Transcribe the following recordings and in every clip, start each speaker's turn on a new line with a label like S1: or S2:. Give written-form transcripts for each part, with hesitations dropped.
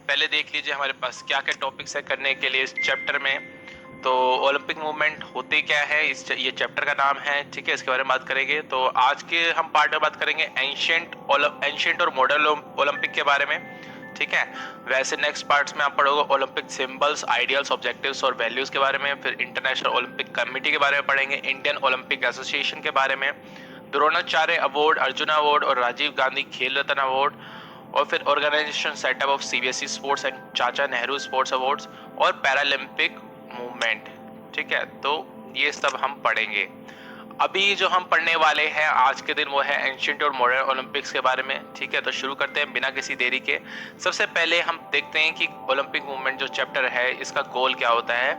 S1: पहले देख लीजिए हमारे पास क्या क्या टॉपिक्स है करने के लिए इस चैप्टर में। तो ओलंपिक मूवमेंट होते क्या है, ये चैप्टर का नाम है, ठीक है। इसके बारे में बात करेंगे। तो आज के हम पार्ट में बात करेंगे एंशिएंट और मॉडर्न ओलंपिक के बारे में, ठीक है। वैसे नेक्स्ट पार्ट्स में आप पढ़ोगे ओलंपिक सिंबल्स, आइडियल्स, ऑब्जेक्टिव्स और वैल्यूज के बारे में। फिर इंटरनेशनल ओलंपिक कमेटी के बारे में पढ़ेंगे, इंडियन ओलंपिक एसोसिएशन के बारे में, द्रोणाचार्य अवार्ड, अर्जुना अवार्ड और राजीव गांधी खेल रत्न अवार्ड, और फिर organisation setup of CBSE sports and Chacha Nehru sports awards और पैरालंपिक मूवमेंट, ठीक है। तो ये सब हम पढ़ेंगे। अभी जो हम पढ़ने वाले हैं आज के दिन वो है एंशिएंट और मॉडर्न ओलंपिक्स के बारे में, ठीक है। तो शुरू करते हैं बिना किसी देरी के। सबसे पहले हम देखते हैं कि ओलंपिक मूवमेंट जो चैप्टर है इसका गोल क्या होता है।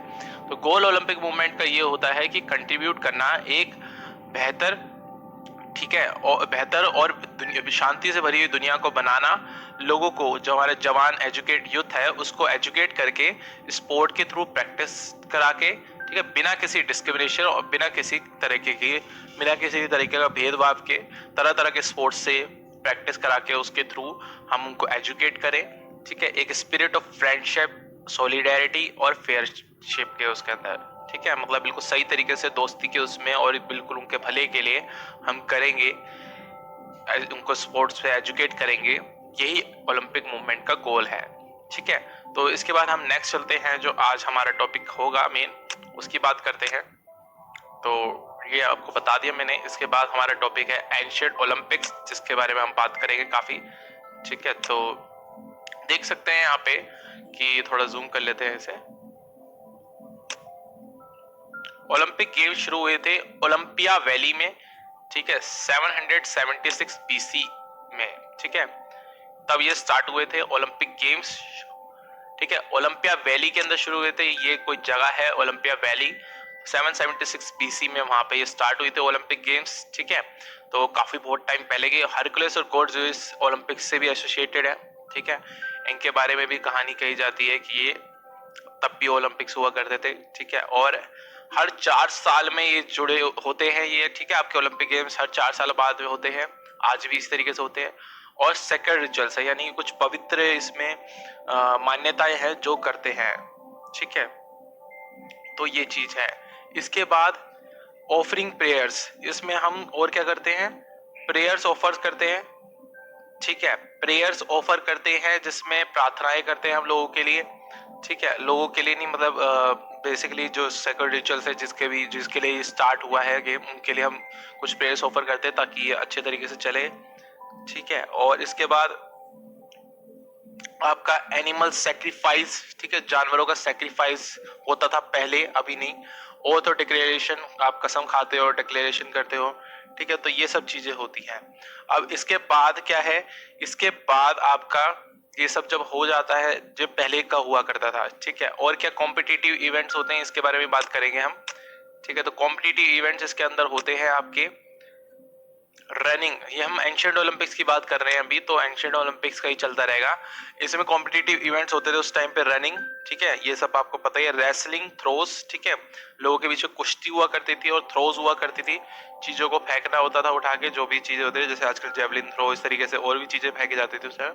S1: तो गोल ओलंपिक मूवमेंट का ये होता है कि कंट्रीब्यूट करना एक बेहतर, ठीक है, और बेहतर और शांति से भरी हुई दुनिया को बनाना, लोगों को, जो हमारे जवान एजुकेट यूथ है उसको एजुकेट करके स्पोर्ट के थ्रू प्रैक्टिस करा के, ठीक है, बिना किसी डिस्क्रिमिनेशन और बिना किसी तरीके का भेदभाव के तरह तरह के स्पोर्ट्स से प्रैक्टिस करा के उसके थ्रू हम उनको एजुकेट करें, ठीक है। एक स्पिरिट ऑफ फ्रेंडशिप, सॉलिडेरिटी और फेयरशिप के उसके अंदर, ठीक है, मतलब बिल्कुल सही तरीके से दोस्ती के उसमें और बिल्कुल उनके भले के लिए हम करेंगे, उनको स्पोर्ट्स पे एजुकेट करेंगे। यही ओलंपिक मूवमेंट का गोल है, ठीक है। तो इसके बाद हम नेक्स्ट चलते हैं, जो आज हमारा टॉपिक होगा मेन, उसकी बात करते हैं। तो ये आपको बता दिया मैंने। इसके बाद हमारा टॉपिक है एंशिएंट ओलंपिक्स, जिसके बारे में हम बात करेंगे काफी, ठीक है। तो देख सकते हैं यहाँ पे कि थोड़ा जूम कर लेते हैं इसे। ओलंपिक गेम्स शुरू हुए थे ओलंपिया वैली में, ठीक है, 776 बीसी में, ठीक है। तब ये स्टार्ट हुए थे ओलंपिक गेम्स, ठीक है। ओलंपिया वैली के अंदर शुरू हुए थे, ये कोई जगह है ओलंपिया वैली, 776 बीसी में वहां पे ये स्टार्ट हुई थी ओलंपिक गेम्स, ठीक है। तो काफी बहुत टाइम पहले के। हरकुलस और गोल्ड्स ओलंपिक्स से भी एसोसिएटेड है, ठीक है। इनके बारे में भी कहानी कही जाती है कि ये तब भी ओलंपिक्स हुआ करते थे, ठीक है। और हर 4 साल में ये जुड़े होते हैं ये, ठीक है। आपके ओलंपिक गेम्स हर 4 साल बाद में होते हैं, आज भी इस तरीके से होते हैं। और सेक्रेड रिचुअल्स है, यानी कुछ पवित्र इसमें मान्यताएं हैं जो करते हैं, ठीक है। तो ये चीज है। इसके बाद ऑफरिंग प्रेयर्स, इसमें हम और क्या करते हैं, प्रेयर्स ऑफर करते हैं, ठीक है। प्रेयर्स ऑफर करते हैं जिसमें प्रार्थनाएं करते हैं हम लोगों के लिए, ठीक है। लोगों के लिए नहीं, मतलब बेसिकली जो सेक्रेड रिचुअल्स है जिसके लिए स्टार्ट हुआ है गेम, उनके लिए हम कुछ प्रेयर्स ऑफर करते हैं ताकि ये अच्छे तरीके से चले, ठीक है। और इसके बाद आपका एनिमल सेक्रीफाइस, ठीक है, जानवरों का सेक्रीफाइस होता था पहले, अभी नहीं। ओथ और डिक्लेरेशन, आप कसम खाते हो और डिक्लेरेशन करते हो, ठीक है। तो ये सब चीजें होती हैं। अब इसके बाद क्या है, इसके बाद आपका ये सब जब हो जाता है, जब पहले का हुआ करता था, ठीक है। और क्या कॉम्पिटिटिव इवेंट्स होते हैं, इसके बारे में बात करेंगे हम, ठीक है। तो कॉम्पिटिटिव इवेंट्स इसके अंदर होते हैं आपके रनिंग, ये हम एंशिएंट ओलंपिक्स की बात कर रहे हैं अभी, तो एंशिएंट ओलंपिक्स का ही चलता रहेगा। इसमें कॉम्पिटिटिव इवेंट्स होते थे उस टाइम पे, रनिंग, ठीक है, ये सब आपको पता ही है। रेसलिंग, थ्रोस, ठीक है, लोगों के बीच में कुश्ती हुआ करती थी और थ्रोस हुआ करती थी, चीजों को फेंकना होता था उठा के, जो भी चीजें होती थी, जैसे आजकल जेवलिन थ्रो, इस तरीके से और भी चीजें फेंकी जाती थी उस टाइम।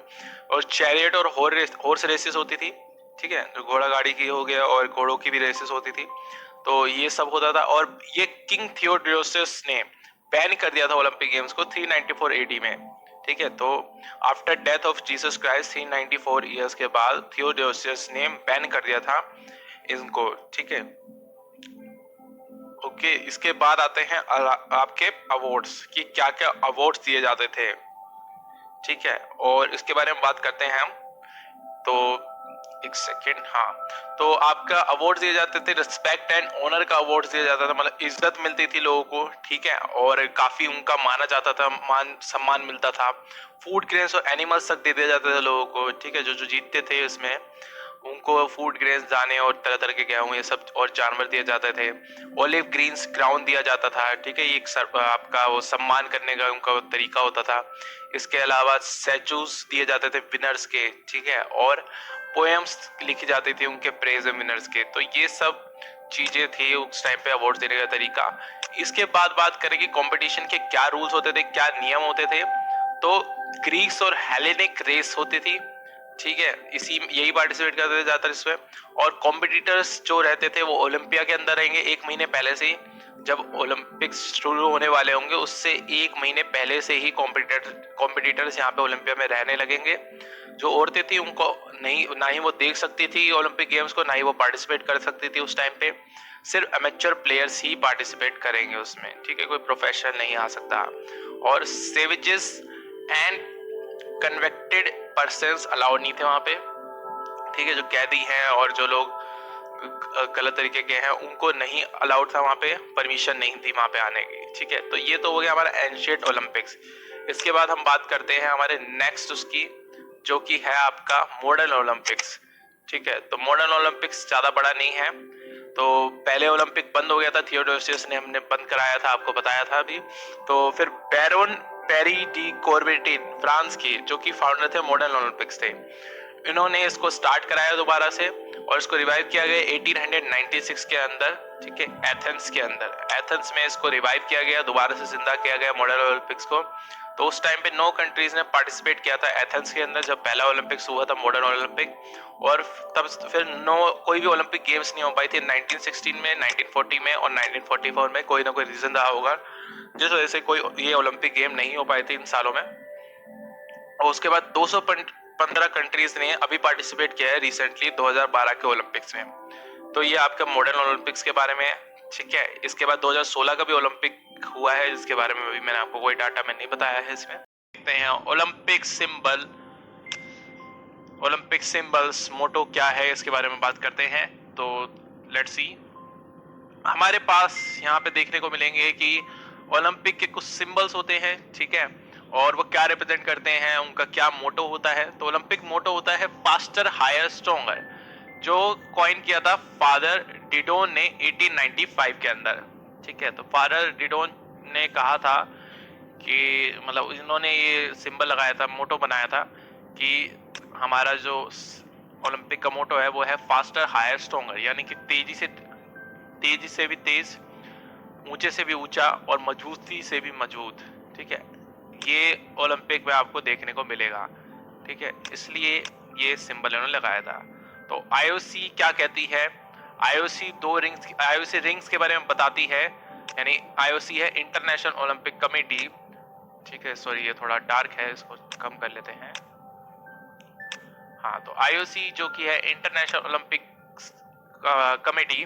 S1: और चैरियट और हॉर्स रेसेस होती थी, ठीक है, जो घोड़ा गाड़ी की हो गया, और घोड़ों की भी रेसेस होती थी। तो ये सब होता था। और ये किंग थियोडोसियस ने बैन कर दिया था ओलंपिक गेम्स को 394 एडी में, ठीक है। तो after death of Jesus Christ 394 years के बाद थियोडोसियस ने बैन कर दिया था इनको, ठीक है। ओके, इसके बाद आते हैं आपके अवार्ड्स कि क्या क्या अवार्ड्स दिए जाते थे, ठीक है। और इसके बारे में बात करते हैं हम। तो एक सेकेंड, हाँ। तो आपका अवार्ड दिए जाते थे, रिस्पेक्ट एंड ऑनर का अवार्ड दिया जाता था, मतलब इज्जत मिलती थी लोगों को, ठीक है। और काफी उनका माना जाता था, मान सम्मान मिलता था। फूड ग्रेन्स और एनिमल्स तक दे दिया जाता था लोगों को, ठीक है। जो जो जीतते थे इसमें उनको फूड ग्रेन्स, दाने और तरह तरह के गेहूं, ये सब और जानवर दिए जाते थे। ऑलिव ग्रीन्स क्राउन दिया जाता था, ठीक है। ये एक आपका वो सम्मान करने का उनका तरीका होता था। इसके अलावा स्टैचूज दिए जाते थे विनर्स के, ठीक है। और पोएम्स लिखी जाती थी उनके प्रेज विनर्स के। तो ये सब चीजें थी उस टाइम पे अवार्ड देने का तरीका। इसके बाद बात करेंगे कंपटीशन के क्या रूल्स होते थे, क्या नियम होते थे। तो ग्रीक्स और हेलेनिक रेस होती थी, ठीक है, इसी यही पार्टिसिपेट करते थे ज़्यादातर इसमें। और कॉम्पिटिटर्स जो रहते थे वो ओलंपिया के अंदर रहेंगे 1 महीने पहले से ही। जब ओलंपिक्स शुरू होने वाले होंगे उससे 1 महीने पहले से ही कॉम्पिटिटर्स यहाँ पे ओलंपिया में रहने लगेंगे। जो औरतें थी उनको नहीं, ना ही वो देख सकती थी ओलंपिक गेम्स को, ना ही वो पार्टिसिपेट कर सकती थी उस टाइम पे। सिर्फ अमेच्योर प्लेयर्स ही पार्टिसिपेट करेंगे उसमें, ठीक है, कोई प्रोफेशनल नहीं आ सकता। और savages and convicted persons allowed नहीं थे वहां पे, ठीक है, जो कैदी हैं और जो लोग गलत तरीके के हैं उनको नहीं अलाउड था वहां पे, परमिशन नहीं थी वहां पे आने की, ठीक है। तो ये तो हो गया हमारा एंशिएंट ओलंपिक्स। इसके बाद हम बात करते हैं हमारे नेक्स्ट उसकी, जो कि है आपका मॉडर्न ओलंपिक्स, ठीक है। तो मॉडर्न ओलंपिक्स ज्यादा बड़ा नहीं है। तो पहले ओलंपिक बंद हो गया था, थियोडोसियस ने हमने बंद कराया था, आपको बताया था अभी। तो फिर बैरोन पेरी डी कॉर्बेटिन फ्रांस की, जो कि फाउंडर थे मॉडर्न ओलंपिक्स थे, इन्होंने इसको स्टार्ट कराया दोबारा से और इसको रिवाइव किया गया 1896 के अंदर, ठीक है, एथेंस के अंदर। एथेंस में इसको रिवाइव किया गया, दोबारा से जिंदा किया गया मॉडर्न ओलंपिक्स को। तो उस टाइम पे 9 कंट्रीज ने पार्टिसिपेट किया था एथेंस के अंदर जब पहला ओलंपिक्स हुआ था, मॉडर्न ओलंपिक। और तब फिर कोई भी ओलंपिक गेम्स नहीं हो पाई थी 1916 में, 1940 में और 1944 में। कोई ना कोई रीजन रहा होगा जिस वजह से कोई ये ओलंपिक गेम नहीं हो पाए थे इन सालों में। और उसके बाद 215 कंट्रीज ने अभी पार्टिसिपेट किया है रिसेंटली 2012 के ओलंपिक्स में। तो ये आपका मॉडर्न ओलंपिक्स के बारे में है, ठीक है। इसके बाद 2016 का भी ओलंपिक हुआ है, जिसके बारे में अभी मैंने आपको कोई डाटा में नहीं बताया है। इसमें देखते हैं ओलंपिक सिंबल, ओलंपिक सिंबल्स मोटो क्या है इसके बारे में बात करते हैं। तो लेट्स सी, हमारे पास यहाँ पे देखने को मिलेंगे कि ओलंपिक के कुछ सिंबल्स होते हैं, ठीक है, और वो क्या रिप्रेजेंट करते हैं, उनका क्या मोटो होता है। तो ओलंपिक मोटो होता है फास्टर हायर स्ट्रॉन्गर, जो कॉइन किया था फादर डिडोन ने 1895 के अंदर, ठीक है। तो फादर डिडोन ने कहा था कि मतलब इन्होंने ये सिंबल लगाया था, मोटो बनाया था कि हमारा जो ओलंपिक का मोटो है वो है फास्टर हायर स्ट्रॉन्गर, यानी कि तेजी से भी तेज, ऊंचे से भी ऊंचा और मजबूती से भी मजबूत, ठीक है। ये ओलंपिक में आपको देखने को मिलेगा, ठीक है, इसलिए ये सिंबल इन्होंने लगाया था। तो आईओसी क्या कहती है, आईओसी रिंग्स के बारे में बताती है, यानी आईओसी है इंटरनेशनल ओलंपिक कमेटी, ठीक है। सॉरी ये थोड़ा डार्क है, इसको कम कर लेते हैं। हाँ, तो आईओसी जो कि है इंटरनेशनल ओलंपिक कमेटी,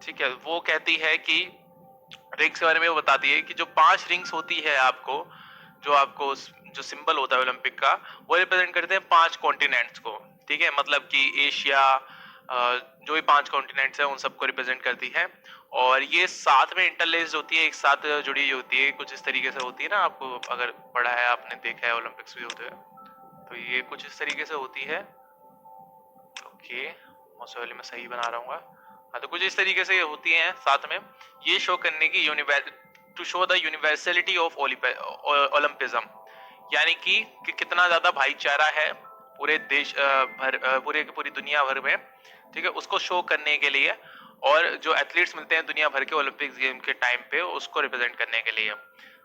S1: ठीक है, वो कहती है कि रिंग्स के बारे में वो बताती है कि जो 5 रिंग्स होती है आपको, जो सिंबल होता है ओलंपिक का, वो रिप्रेजेंट करते हैं 5 कॉन्टिनेंट्स को, ठीक है। मतलब कि एशिया, जो भी 5 कॉन्टिनेंट्स हैं उन सबको रिप्रेजेंट करती है। और ये साथ में इंटरलेस्ड होती है, एक साथ जुड़ी होती है, कुछ इस तरीके से होती है ना, आपको अगर पढ़ा है, आपने देखा है ओलंपिक्स भी होते हैं, तो ये कुछ इस तरीके से होती है। ओके, मोस्ट मैं सही बना रहा हूँ। हाँ, तो कुछ इस तरीके से होती हैं साथ में, ये शो करने की to show the universality of Olympism, यानी कि कितना ज्यादा भाईचारा है पूरे देश पूरी दुनिया भर में, ठीक है, उसको शो करने के लिए। और जो एथलीट्स मिलते हैं दुनिया भर के ओलंपिक गेम के टाइम पे, उसको रिप्रेजेंट करने के लिए,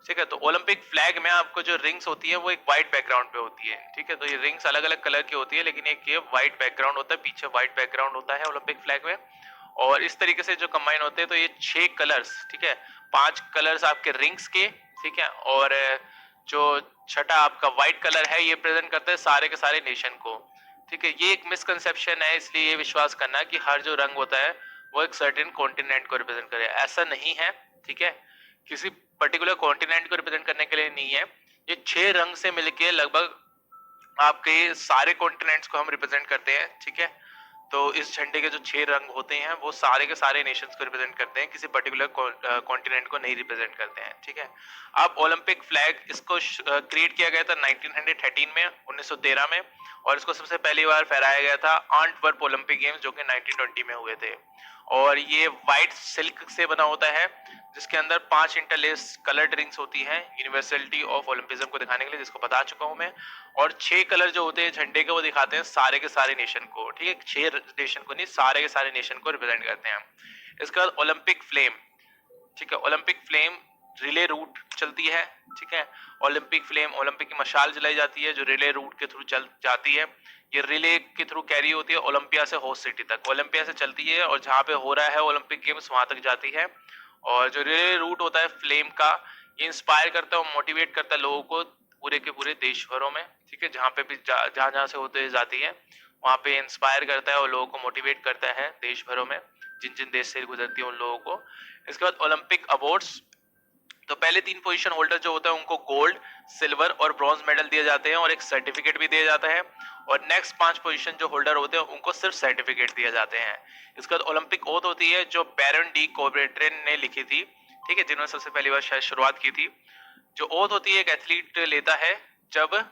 S1: ठीक है। तो ओलंपिक फ्लैग में आपको जो रिंग्स होती है वो एक व्हाइट बैकग्राउंड पे होती है, ठीक है। तो ये रिंग्स अलग अलग कलर की होती है, लेकिन एक ये व्हाइट बैकग्राउंड होता है, पीछे व्हाइट बैकग्राउंड होता है ओलंपिक फ्लैग में। और इस तरीके से जो कंबाइन होते हैं, तो ये 6 कलर्स, ठीक है, 5 कलर्स आपके रिंग्स के, ठीक है, और जो छठा आपका व्हाइट कलर है ये प्रेजेंट करता है सारे के सारे नेशन को, ठीक है। ये एक मिसकंसेप्शन है, इसलिए ये विश्वास करना कि हर जो रंग होता है वो एक सर्टेन कॉन्टिनेंट को रिप्रेजेंट करे, ऐसा नहीं है, ठीक है। किसी पर्टिकुलर कॉन्टिनेंट को रिप्रेजेंट करने के लिए नहीं है, ये 6 रंग से मिलके लगभग आपके सारे कॉन्टिनेंट्स को हम रिप्रेजेंट करते हैं, ठीक है। तो इस झंडे के जो 6 रंग होते हैं वो सारे के सारे नेशंस को रिप्रेजेंट करते हैं, किसी पर्टिकुलर कॉन्टिनेंट को नहीं रिप्रेजेंट करते हैं, ठीक है। अब ओलंपिक फ्लैग इसको क्रिएट किया गया था 1913 में, 1913 में, और इसको सबसे पहली बार फहराया गया था एंटवर्प ओलंपिक गेम्स, जो कि 1920 में हुए थे। और ये व्हाइट सिल्क से बना होता है, जिसके अंदर 5 इंटरलेस कलर्ड रिंग्स होती हैं यूनिवर्सलिटी ऑफ ओलंपिज्म को दिखाने के लिए, जिसको बता चुका हूं मैं। और 6 कलर जो होते हैं झंडे के, वो दिखाते हैं सारे के सारे नेशन को, ठीक है, 6 नेशन को नहीं, सारे के सारे नेशन को रिप्रेजेंट करते हैं। इसके बाद ओलंपिक फ्लेम, ठीक है, ओलंपिक फ्लेम रिले रूट चलती है, ठीक है। ओलंपिक फ्लेम, ओलंपिक की मशाल जलाई जाती है जो रिले रूट के थ्रू चल जाती है। ये रिले के थ्रू कैरी होती है ओलंपिया से होस्ट सिटी तक, ओलंपिया से चलती है और जहाँ पे हो रहा है ओलंपिक गेम्स वहां तक जाती है। और जो रिले रूट होता है फ्लेम का, ये इंस्पायर करता है और मोटिवेट करता है लोगों को पूरे के पूरे देश भरों में, ठीक है। जहाँ पे भी जहाँ जहाँ से होते जाती है वहाँ पे इंस्पायर करता है और लोगों को मोटिवेट करता है देश भरों में, जिन जिन देश से गुजरती है उन लोगों को। इसके बाद ओलंपिक अवार्ड्स, तो पहले 3 पोजीशन होल्डर जो होता है उनको गोल्ड, सिल्वर और ब्रॉन्ज मेडल दिए जाते हैं और एक सर्टिफिकेट भी दिया जाता है। और नेक्स्ट 5 पोजीशन जो होल्डर होते हैं उनको सिर्फ सर्टिफिकेट दिए जाते हैं। इसके बाद ओलंपिक ओथ होती है जो बैरन डी कोबरेट्रेन ने लिखी थी, ठीक है, जिन्होंने सबसे पहली बार शायद शुरुआत की थी। जो ओथ होती है एक एथलीट लेता है जब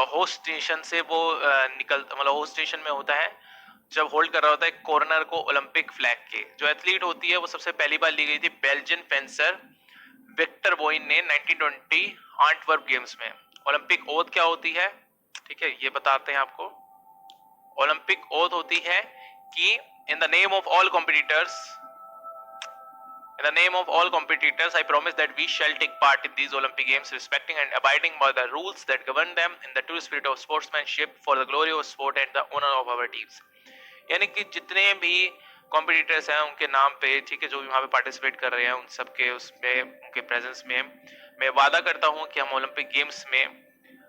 S1: होस्ट नेशन से वो मतलब होस्ट नेशन में होता है, जब होल्ड कर रहा होता है कॉर्नर को ओलंपिक फ्लैग के। जो एथलीट होती है वो सबसे पहली बार ली गई थी बेल्जियन फेंसर विक्टर बोइन ने 1920 आंटवर्प गेम्स में। ओलंपिक ओथ क्या होती है, ठीक है, ये बताते हैं आपको। ओलंपिक ओथ होती है कि in the name of all competitors, in the name of all competitors, I promise that we shall take part in these Olympic Games, respecting and abiding by the rules that govern them in the true spirit of sportsmanship for the glory of sport and the honor of our teams. यानी कि जितने भी competitors हैं उनके नाम पे, ठीक है, जो भी वहाँ पे पार्टिसिपेट कर रहे हैं उन सबके उसमें उनके प्रेजेंस में मैं वादा करता हूँ कि हम ओलंपिक गेम्स में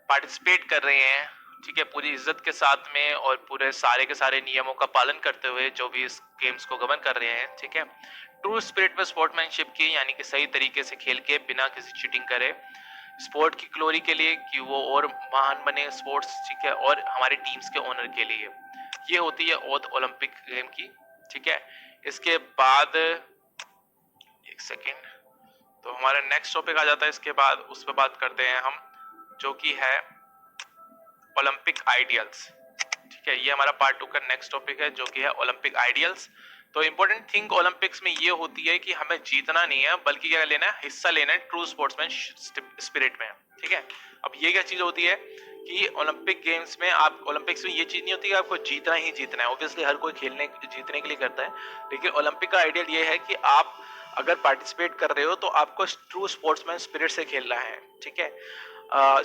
S1: पार्टिसिपेट कर रहे हैं, ठीक है, पूरी इज्जत के साथ में और पूरे सारे के सारे नियमों का पालन करते हुए जो भी इस गेम्स को गवर्न कर रहे हैं, ठीक है, ट्रू स्पिरिट में स्पोर्ट्समैनशिप की, यानी कि सही तरीके से खेल के बिना किसी चीटिंग करे, स्पोर्ट की ग्लोरी के लिए कि वो और महान बने स्पोर्ट्स, ठीक है, और हमारे टीम्स के ओनर के लिए। ये होती है ओथ ओलंपिक गेम की, ठीक है। इसके बाद एक सेकेंड, तो हमारा नेक्स्ट टॉपिक आ जाता है इसके बाद, उस पर बात करते हैं हम, जो कि है ओलंपिक आइडियल्स, ठीक है। ये हमारा पार्ट 2 का नेक्स्ट टॉपिक है जो कि है ओलंपिक आइडियल्स। तो इंपॉर्टेंट थिंग ओलंपिक्स में ये होती है कि हमें जीतना नहीं है बल्कि क्या लेना है, हिस्सा लेना है ट्रू स्पोर्ट्समैन स्पिरिट में, ठीक है। अब ये क्या चीज होती है कि ओलंपिक गेम्स में आप, ओलंपिक्स में ये चीज नहीं होती कि आपको जीतना ही जीतना है, ऑब्वियसली हर कोई खेलने जीतने के लिए करता है, लेकिन ओलंपिक का आइडियल ये है कि आप अगर पार्टिसिपेट कर रहे हो तो आपको ट्रू स्पोर्ट्समैन स्पिरिट से खेलना है, ठीक है।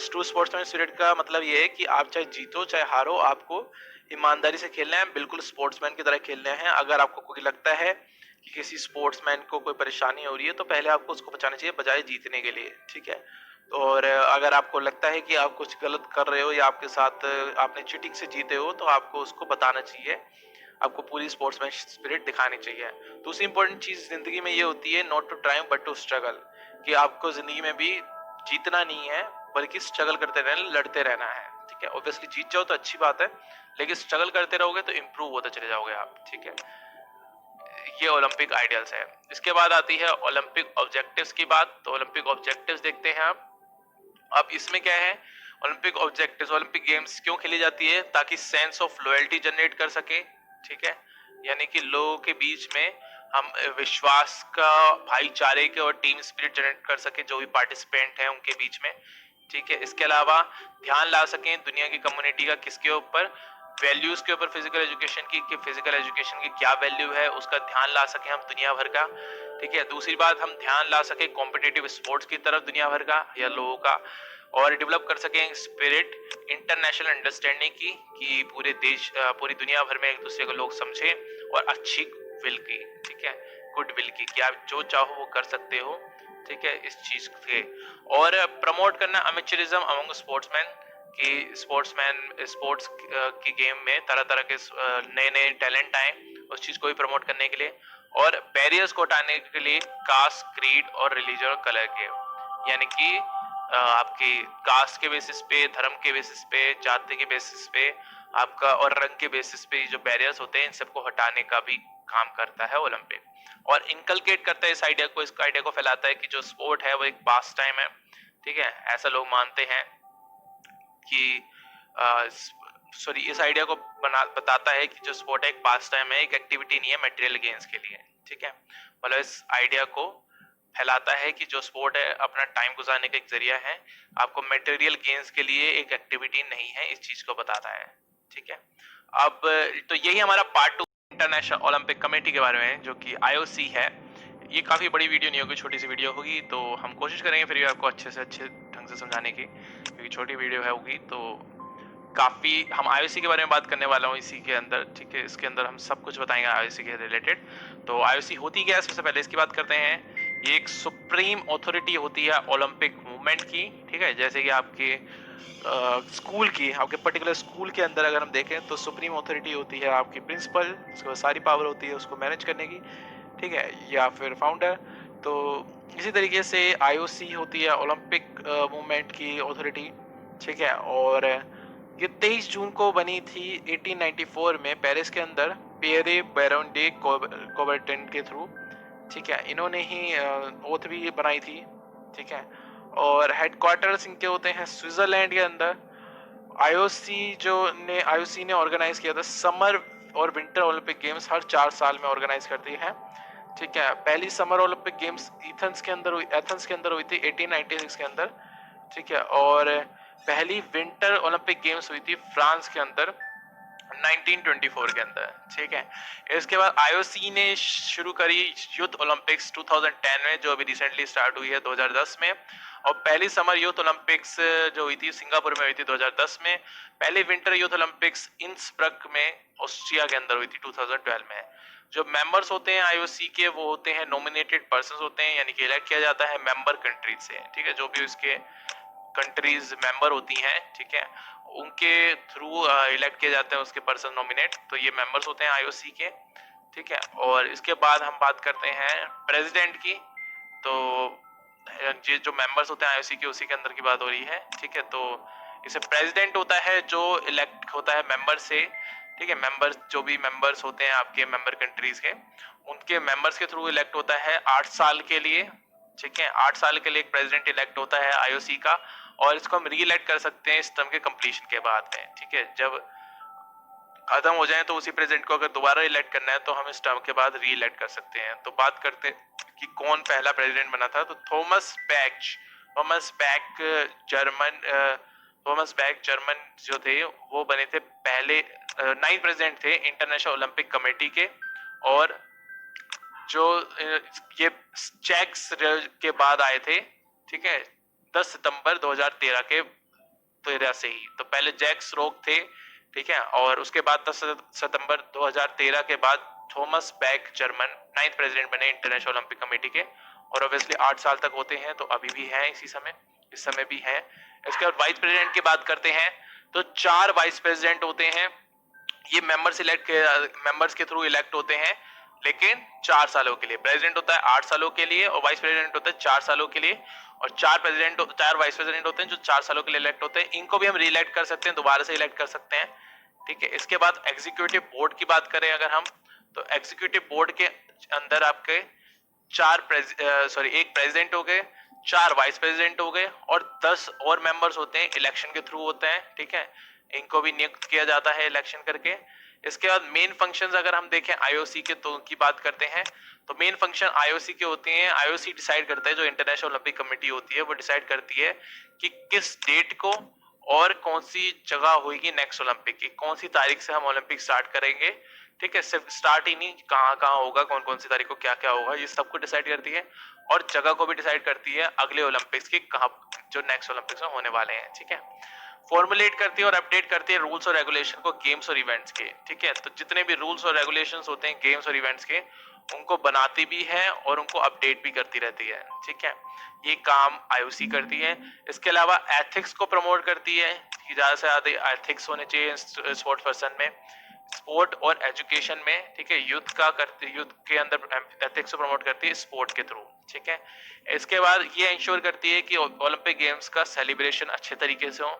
S1: ट्रू स्पोर्ट्समैन स्पिरिट का मतलब ये है कि आप चाहे जीतो चाहे हारो, आपको ईमानदारी से खेलना है, बिल्कुल स्पोर्ट्समैन की तरह खेलना है। अगर आपको कोई लगता है कि किसी स्पोर्ट्समैन को कोई परेशानी हो रही है तो पहले आपको उसको बचाना चाहिए बजाय जीतने के लिए, ठीक है। और अगर आपको लगता है कि आप कुछ गलत कर रहे हो या आपके साथ आपने चीटिंग से जीते हो तो आपको उसको बताना चाहिए, आपको पूरी स्पोर्ट्समैन स्पिरिट दिखानी चाहिए। दूसरी इंपॉर्टेंट चीज जिंदगी में ये होती है not to triumph but to struggle, कि आपको जिंदगी में भी जीतना नहीं है बल्कि स्ट्रगल करते रहना, लड़ते रहना है, ठीक है। ऑब्वियसली जीत जाओ तो अच्छी बात है, लेकिन स्ट्रगल करते रहोगे तो इंप्रूव होते चले जाओगे आप, ठीक है। ये ओलंपिक आइडियल्स है। इसके बाद आती है ओलंपिक ऑब्जेक्टिव्स की बात। तो ओलंपिक ऑब्जेक्टिव्स देखते हैं आप। अब इसमें क्या है, ओलंपिक ऑब्जेक्टिव्स, ओलंपिक गेम्स क्यों खेली जाती है, ताकि सेंस ऑफ लॉयल्टी जनरेट कर सके, ठीक है, यानी कि लोगों के बीच में हम विश्वास का, भाईचारे के और टीम स्पिरिट जनरेट कर सके जो भी पार्टिसिपेंट हैं उनके बीच में, ठीक है। इसके अलावा ध्यान ला सकें दुनिया की कम्युनिटी का किसके ऊपर, वैल्यूज के ऊपर फिजिकल एजुकेशन की, कि फिजिकल एजुकेशन की क्या वैल्यू है उसका ध्यान ला सके हम दुनिया भर का, ठीक है। दूसरी बात, हम ध्यान ला सके कॉम्पिटिटिव स्पोर्ट्स की तरफ दुनिया भर का या लोगों का, और डेवलप कर सके स्पिरिट इंटरनेशनल अंडरस्टैंडिंग की, कि पूरे देश पूरी दुनिया भर में एक दूसरे को लोग समझें, और अच्छी विल की, ठीक है, गुड विल की, कि आप जो चाहो वो कर सकते हो, ठीक है, इस चीज के। और प्रमोट करना अमेचरिज्म अमंग स्पोर्ट्समैन, कि स्पोर्ट्समैन स्पोर्ट्स की गेम में तरह तरह के नए नए टैलेंट आए, उस चीज को भी प्रमोट करने के लिए। और बैरियर्स को हटाने के लिए कास्ट, क्रीड और रिलीजन और कलर के, यानी कि आपकी कास्ट के बेसिस पे, धर्म के बेसिस पे, जाति के बेसिस पे आपका, और रंग के बेसिस पे जो बैरियर्स होते हैं इन सबको हटाने का भी काम करता है ओलंपिक। और इनकलकेट करता है इस आइडिया को, इसका आइडिया को फैलाता है कि जो स्पोर्ट है वो एक पास टाइम है, ठीक है। ऐसा लोग मानते हैं कि सॉरी, इस आइडिया को बताता है कि जो स्पोर्ट है एक पास टाइम है, एक एक्टिविटी नहीं है मटेरियल गेन्स के लिए, ठीक है। मतलब इस आइडिया को फैलाता है कि जो स्पोर्ट है अपना टाइम गुजारने का एक जरिया है, आपको मटेरियल गेन्स के लिए एक एक्टिविटी नहीं है, इस चीज को बताता है, ठीक है। अब तो यही हमारा पार्ट 2 इंटरनेशनल ओलंपिक कमेटी के बारे में, जो कि IOC है, ये काफ़ी बड़ी वीडियो नहीं होगी, छोटी सी वीडियो होगी, तो हम कोशिश करेंगे फिर भी आपको अच्छे से अच्छे ढंग से समझाने की, क्योंकि छोटी वीडियो है होगी। तो काफ़ी हम आईओसी के बारे में बात करने वाला हूँ इसी के अंदर, ठीक है। इसके अंदर हम सब कुछ बताएंगे आईओसी के रिलेटेड। तो आईओसी होती क्या है, सबसे पहले इसकी बात करते हैं। ये एक सुप्रीम अथॉरिटी होती है ओलंपिक मूवमेंट की, ठीक है। जैसे कि आपके स्कूल की, आपके पर्टिकुलर स्कूल के अंदर अगर हम देखें तो सुप्रीम अथॉरिटी होती है आपकी प्रिंसिपल, उसके बाद सारी पावर होती है उसको मैनेज करने की, ठीक है, या फिर फाउंडर। तो इसी तरीके से आईओसी होती है ओलंपिक मूवमेंट की अथॉरिटी, ठीक है। और ये 23 जून को बनी थी 1894 में पेरिस के अंदर, पियरे बैरोन डे कोबर्टन के थ्रू, ठीक है। इन्होंने ही ओथ भी बनाई थी, ठीक है। और हेडक्वार्टर्स इनके होते हैं स्विट्जरलैंड के अंदर। आईओसी ने ऑर्गेनाइज किया था समर और विंटर ओलंपिक गेम्स, हर 4 साल में ऑर्गेनाइज करती है, ठीक है। पहली समर ओलंपिक गेम्स एथेंस के अंदर हुई थी 1896 के अंदर, ठीक है। और पहली विंटर ओलंपिक गेम्स हुई थी फ्रांस के अंदर 1924 के अंदर, ठीक है। इसके बाद आईओसी ने शुरू करी यूथ ओलंपिक्स 2010 में, जो अभी रिसेंटली स्टार्ट हुई है 2010 में। और पहली समर यूथ ओलंपिक्स जो हुई थी सिंगापुर में हुई थी 2010 में। पहली विंटर यूथ ओलंपिक्स इंसब्रक में ऑस्ट्रिया के अंदर हुई थी 2012 में। जो मेंबर्स होते हैं आईओसी के, वो होते हैं नॉमिनेटेड पर्संस होते हैं, यानी कि इलेक्ट किया जाता है मेंबर कंट्रीज से, ठीक है। जो भी उसके कंट्रीज मेंबर होती हैं, ठीक है, उनके थ्रू इलेक्ट किए जाते हैं उसके पर्सन नॉमिनेट। तो ये मेंबर्स होते हैं आईओसी के, ठीक है। और इसके बाद हम बात करते हैं प्रेसिडेंट की। तो ये जो मेंबर्स होते हैं आईओसी के, उसी के अंदर की बात हो रही है, ठीक है। तो इसे प्रेसिडेंट होता है जो इलेक्ट होता है मेंबर से, ठीक है। मेंबर्स, जो भी मेंबर्स होते हैं आपके मेंबर कंट्रीज के, उनके मेंबर्स के थ्रू इलेक्ट होता है 8 साल के लिए, ठीक है। 8 साल के लिए एक प्रेसिडेंट इलेक्ट होता है आईओसी का। और इसको हम री इलेक्ट कर सकते हैं इस टर्म के कंप्लीशन के बाद में, ठीक है। जब खत्म हो जाए तो उसी प्रेसिडेंट को अगर दोबारा इलेक्ट करना है तो हम इस टर्म के बाद री इलेक्ट कर सकते हैं। तो बात करते कि कौन पहला प्रेसिडेंट बना था, तो थॉमस बैच जर्मन जो थे, वो बने थे पहले 9 प्रेसिडेंट थे इंटरनेशनल ओलंपिक कमेटी के। और जो ये चेक्स के बाद आए थे, ठीक है, 10 सितंबर 2013 के 13 से ही। तो पहले जैक्स रोक थे, ठीक है। और उसके बाद 10 सितंबर 2013 के बाद Thomas back German 9th president बने इंटरनेशनल ओलंपिक कमेटी के। और ऑब्वियसली 8 साल तक होते हैं, तो अभी भी हैं इस समय भी हैं। इसके बाद वाइस प्रेसिडेंट की बात करते हैं, तो 4 वाइस प्रेसिडेंट होते हैं। ये मेंबर्स के थ्रू इलेक्ट होते हैं, लेकिन 4 सालों के लिए। प्रेसिडेंट होता है 8 सालों के लिए, और वाइस प्रेसिडेंट होता है 4 सालों के लिए। और 4 वाइस प्रेसिडेंट होते हैं जो 4 सालों के लिए इलेक्ट होते हैं। इनको भी हम री इलेक्ट कर सकते हैं, दोबारा से इलेक्ट कर सकते हैं, ठीक है। इसके बाद एग्जीक्यूटिव बोर्ड की बात करें अगर हम, तो एग्जीक्यूटिव बोर्ड के अंदर आपके एक प्रेसिडेंट हो गए, 4 वाइस प्रेसिडेंट हो गए, और 10 और मेंबर्स होते हैं, इलेक्शन के थ्रू होते हैं, ठीक है। इनको भी नियुक्त किया जाता है इलेक्शन करके। इसके बाद मेन फंक्शंस अगर हम देखें आईओसी के, तो की बात करते हैं, तो मेन फंक्शन आईओसी के होते हैं। आईओसी डिसाइड करता है, जो इंटरनेशनल ओलंपिक कमेटी होती है वो डिसाइड करती है कि किस डेट को और कौन सी जगह होगी नेक्स्ट ओलंपिक की, कौन सी तारीख से हम ओलंपिक स्टार्ट करेंगे, ठीक है। सिर्फ स्टार्ट ही नहीं, कहाँ होगा, कौन कौन सी तारीख को क्या क्या होगा, ये सब कुछ डिसाइड करती है। और जगह को भी डिसाइड करती है अगले ओलंपिक्स की, कहाँ जो नेक्स्ट ओलंपिक्स में होने वाले हैं, ठीक है। फॉर्मुलेट करती है और अपडेट करती है रूल्स और रेगुलेशन को गेम्स और इवेंट्स के, ठीक है। तो जितने भी रूल्स और रेगुलेशंस होते हैं गेम्स और इवेंट्स के, उनको बनाती भी है और उनको अपडेट भी करती रहती है, ठीक है। ये काम आईओसी करती है। इसके अलावा एथिक्स को प्रमोट करती है कि ज्यादा से ज्यादा एथिक्स होने चाहिए स्पोर्ट्स पर्सन में, स्पोर्ट और एजुकेशन में, ठीक है। यूथ के अंदर एथिक्स को प्रमोट करती है स्पोर्ट के थ्रू, ठीक है। इसके बाद ये इंश्योर करती है कि ओलंपिक गेम्स का सेलिब्रेशन अच्छे तरीके से हो,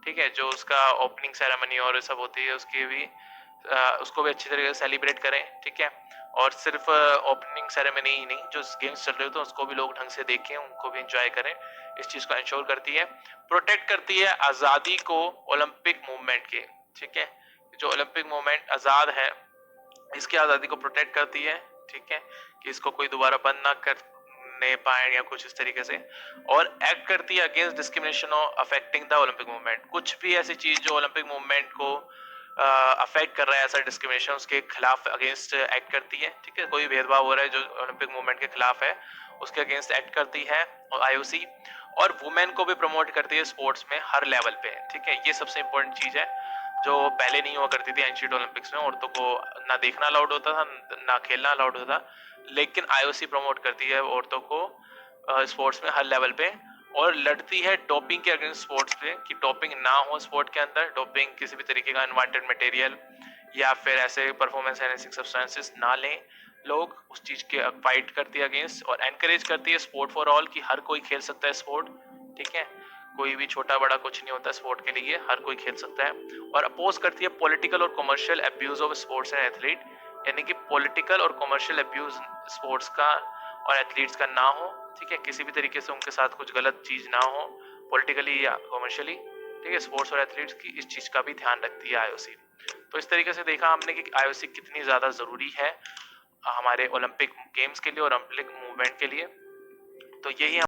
S1: ठीक है। जो उसका ओपनिंग सेरेमनी और सब होती है उसको भी अच्छी तरीके से सेलिब्रेट करें, ठीक है। और सिर्फ ओपनिंग सेरेमनी ही नहीं, जो गेम्स चल रहे होते हैं उसको भी लोग ढंग से देखें, उनको भी एंजॉय करें, इस चीज को इंश्योर करती है। प्रोटेक्ट करती है आजादी को ओलंपिक मूवमेंट के, ठीक है। जो ओलंपिक मूवमेंट आजाद है, इसकी आजादी को प्रोटेक्ट करती है, ठीक है, कि इसको कोई दोबारा बंद ना करने पाए या कुछ इस तरीके से। और एक्ट करती है against discrimination affecting the Olympic movement. कुछ भी ऐसी चीज जो ओलंपिक मूवमेंट को अफेक्ट कर रहा है, ऐसा डिस्क्रिमिनेशन उसके खिलाफ अगेंस्ट एक्ट करती है। ठीक है, कोई भेदभाव हो रहा है जो ओलंपिक मूवमेंट के खिलाफ है उसके अगेंस्ट एक्ट करती है आईओसी, और वुमेन को भी प्रमोट करती है स्पोर्ट्स में हर लेवल पे। ठीक है, ये सबसे इम्पोर्टेंट चीज है जो पहले नहीं हुआ करती थी एंशिएंट ओलंपिक्स में। औरतों को ना देखना अलाउड होता था, ना खेलना अलाउड होता था, लेकिन आईओसी प्रमोट करती है औरतों को स्पोर्ट्स में हर लेवल पे, और लड़ती है डोपिंग के अगेंस्ट स्पोर्ट्स पे कि डोपिंग ना हो स्पोर्ट के अंदर, डोपिंग किसी भी तरीके का अनवांटेड मटेरियल या फिर ऐसे परफॉर्मेंस एनहांसिंग सब्सटेंसेस ना लें लोग, उस चीज के फाइट करती है अगेंस्ट, और एनकरेज करती है स्पोर्ट फॉर ऑल कि हर कोई खेल सकता है स्पोर्ट। ठीक है, कोई भी छोटा बड़ा कुछ नहीं होता स्पोर्ट के लिए, हर कोई खेल सकता है। और अपोज करती है पॉलिटिकल और commercial abuse of sports and athlete, यानी कि पॉलिटिकल और कमर्शियल अब्यूज स्पोर्ट्स का और एथलीट्स का ना हो। ठीक है, किसी भी तरीके से उनके साथ कुछ गलत चीज ना हो पॉलिटिकली या कमर्शियली। ठीक है, स्पोर्ट्स और एथलीट्स की इस चीज का भी ध्यान रखती है आईओसी। तो इस तरीके से देखा हमने कि आईओसी कितनी ज्यादा जरूरी है हमारे ओलंपिक गेम्स के लिए और ओलंपिक मूवमेंट के लिए। तो यही